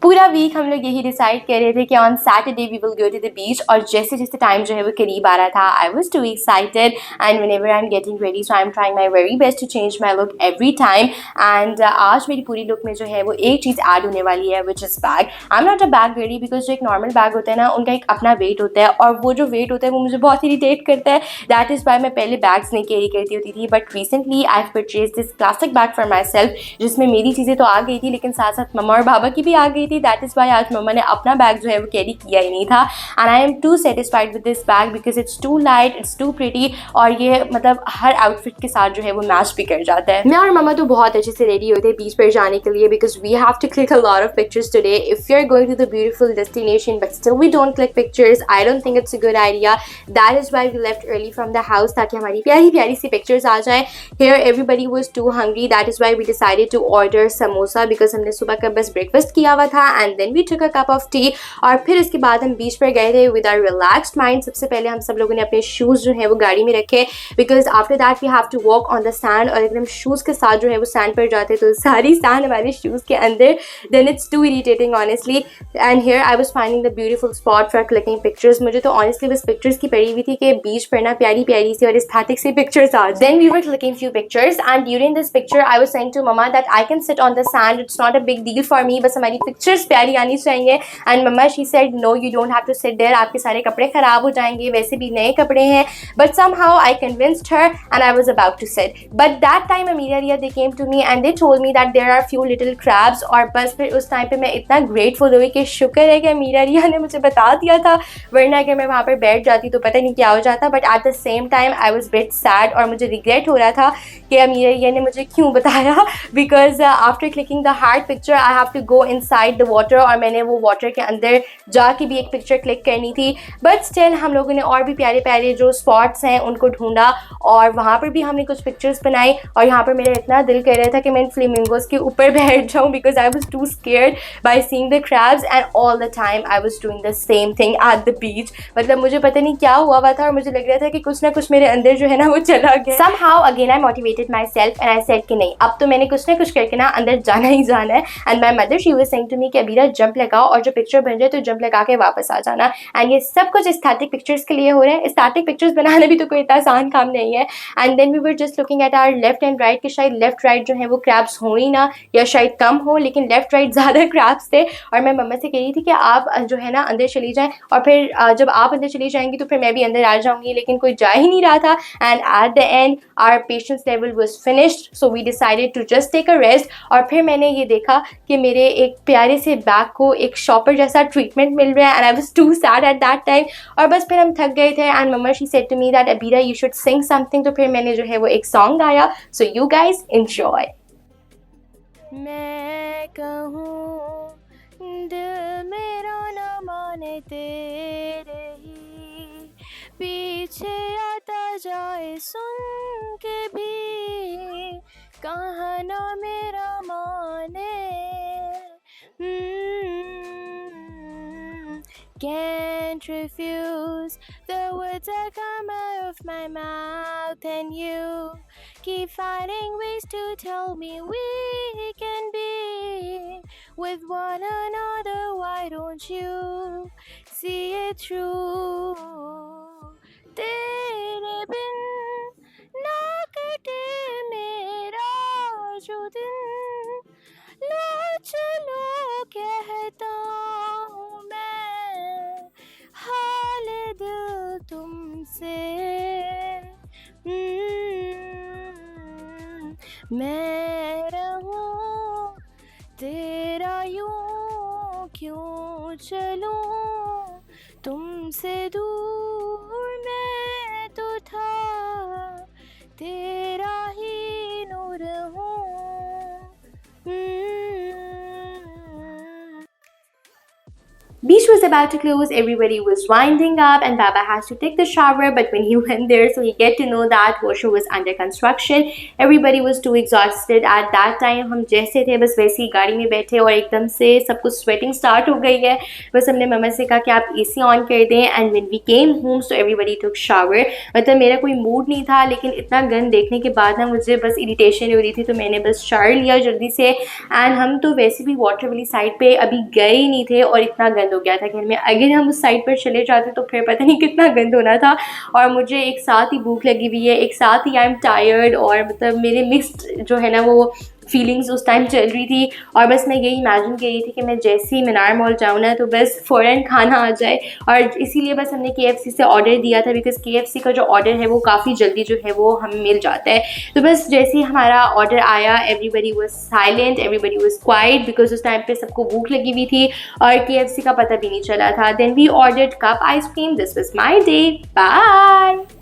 पूरा वीक हम लोग यही डिसाइड कर रहे थे कि on Saturday we will go to the beach, और जैसे जैसे टाइम जो है वो करीब आ रहा था I was too excited and whenever I am getting ready so I am trying my very best to change my look every time. And आज मेरी पूरी लुक में जो है वो एक चीज़ ऐड होने वाली है which is bag. I am not a bag ready because जो एक नॉर्मल बैग होता है ना उनका एक अपना वेट होता है, और वो जो वेट होता है वो मुझे बहुत इरिटेट करता है। दैट इज़ वाई मैं पहले बैग्स नहीं कैरी करती होती थी, but recently I have purchase this plastic bag for my self, जिसमें मेरी चीज़ें तो आ गई थी लेकिन साथ साथ मम्मा और बाबा की भी आ गई थी। दैट इज़ वाई आज मम्मा ने अपना बैग जो है वो कैरी किया ही नहीं था। And I am too satisfied with this bag because it's too light, it's too pretty, और ये मतलब हर आउटफिट के साथ जो है वो मैच भी कर जाता है। मैं और मम्मा तो बहुत अच्छे से रेडी होते हैं बीच पर जाने के लिए because we have to click a lot of pictures today if you are going to the beautiful destination but still we don't click pictures. I don't think it's a good idea. That is why we left early from the house ताकि हमारी प्यारी प्यारी सी pictures आ जाएं। Here everybody was too hungry, that is why we decided to order samosa because हमने सुबह का बस breakfast किया हुआ था and then we took a cup of tea। और फिर इसके बाद हम बीच पर गए थे with our relaxed mind। सबसे पहले हम सब लोगों ने अपने शूज़ जो है वो गाड़ी में रखे because after that we have to walk on the sand, और अगर हम शूज़ के साथ जो है वो सैंड पर जाते तो सारी सैंड हमारे शूज़ के अंदर, then it's too irritating honestly। and here I was finding the beautiful spot for clicking pictures। मुझे तो honestly बस पिक्चर्स की पड़ी हुई थी कि बीच पर ना प्यारी प्यारी सी और एस्थेटिक सी पिक्चर्स आ जाए। Then we were clicking few pictures and during this picture I was saying to mama that I can sit on the sand, it's not a big deal for me, बस हमारी pictures प्यारी आनी चाहिए। and mama she said no you don't have to sit there, आपके सारे कपड़े खराब हो जाएंगे, वैसे भी नए कपड़े हैं। but somehow I convinced her and I was about to sit, but that time Amelia Ria they came to me and they told me that there are few little crabs। और बस फिर उस टाइम पे मैं इतना grateful हुई कि शुक्र है कि अमीरा रिया ने मुझे बता दिया था, वरना अगर मैं वहाँ पर बैठ जाती तो पता नहीं क्या हो जाता। But at the same time I was bit sad और मुझे रिग्रेट हो रहा था कि अमीरा रिया ने मुझे क्यों बताया because after clicking the heart picture I have to go inside the water, और मैंने वो वाटर के अंदर जाके भी एक पिक्चर क्लिक करनी थी। बट स्टिल हम लोगों ने और भी प्यारे प्यारे जो स्पॉट्स हैं उनको ढूंढा और वहाँ पर भी हमने कुछ पिक्चर्स बनाई। और यहाँ पर मेरा इतना दिल कर रहा था कि मैं इन फ्लेमिंगोज के ऊपर बैठ जाऊँ because I was too scared by seeing the crabs and all the time I was doing the same thing at the beach. मतलब मुझे पता नहीं क्या हुआ था और मुझे लग रहा था कि कुछ ना कुछ मेरे अंदर जो है ना वो चला गया। Somehow again I motivated myself and I said कि नहीं अब तो मैंने कुछ ना कुछ करके ना अंदर जाना ही जाना है। and my mother she was saying to me कि अबीरा जंप लगाओ और जो पिक्चर बन जाए तो जंप लगा के वापस आ जाना। एंड ये सब कुछ एस्थेटिक पिक्चर्स के लिए हो रहा है। एस्थेटिक पिक्चर्स बनाना भी तो कोई इतना आसान काम नहीं है। And then we were just looking at our left and right कि शायद लेफ्ट राइट जो है वो क्रैब्स हो ही ना या शायद कम हो, लेकिन लेफ्ट राइट ज़्यादा क्रैब्स थे। और मैं मम्मा से कह रही थी कि आप जो है ना अंदर चली जाएं और फिर जब आप अंदर चली जाएंगी तो फिर मैं भी अंदर आ जाऊंगी, लेकिन कोई जा ही नहीं रहा था। And at the end our patience level was finished so we decided to just take a rest. और फिर मैंने ये देखा कि मेरे एक प्यारे से बैग को एक शॉपर जैसा ट्रीटमेंट मिल रहा है and I was too sad at that time. और बस फिर हम थक गए थे एंड मम्मा she said to me that Abira you should sing something. तो फिर मैंने जो है वो एक सॉन्ग गाया। So you guys enjoy. मैं कहूँ दिल मेरा न माने तेरे ही पीछे आता जाए सुन के भी कहाँ न मेरा माने। Can't refuse the words that come out of my mouth, and you keep finding ways to tell me we can be with one another. Why don't you see it through? तेरे बिन ना कटे मेरा जो दिन, लो चलो कहता हूँ मैं हाल दिल तुमसे। मैं रहूं तेरा यूं क्यों चलूं तुमसे दूर, मैं तो था तेरा ही नूर हूँ। Beach was about to close, everybody was winding up, and Baba has to take the shower. But when he went there, so he get to know that washer was under construction. Everybody was too exhausted at that time. हम जैसे थे बस वैसे ही गाड़ी में बैठे और एकदम से सब कुछ स्वेटिंग स्टार्ट हो गई है. बस हमने मम्मा से कहा कि आप AC ऑन कर दें. And when we came home so everybody took shower. मतलब मेरा कोई मूड नहीं था, लेकिन इतना गंद देखने के बाद ना मुझे बस इरिटेशन हो रही थी, तो मैंने बस शावर लिया जल्दी से. एंड हम तो वैसे भी वाटर वाली साइड पे अभी गए ही नहीं थे और इतना गंद हो गया था घर में. अगर हम उस साइड पर चले जाते तो फिर पता नहीं कितना गंद होना था. और मुझे एक साथ ही भूख लगी हुई है, एक साथ ही आई एम टायर्ड, और मतलब मेरे मिक्स्ड जो है ना वो फीलिंग्स उस टाइम चल रही थी. और बस मैं यही इमेजिन कर रही थी कि मैं जैसे ही मीनार मॉल जाऊँ ना तो बस फ़ौरन खाना आ जाए. और इसीलिए बस हमने KFC से ऑर्डर दिया था, बिकॉज़ KFC का जो ऑर्डर है वो काफ़ी जल्दी जो है वो हमें मिल जाता है. तो बस जैसे ही हमारा ऑर्डर आया, everybody was silent, everybody was quite, because उस टाइम पे सबको भूख लगी हुई थी और KFC का पता भी नहीं चला था. Then we ordered cup ice cream. This was my day. Bye.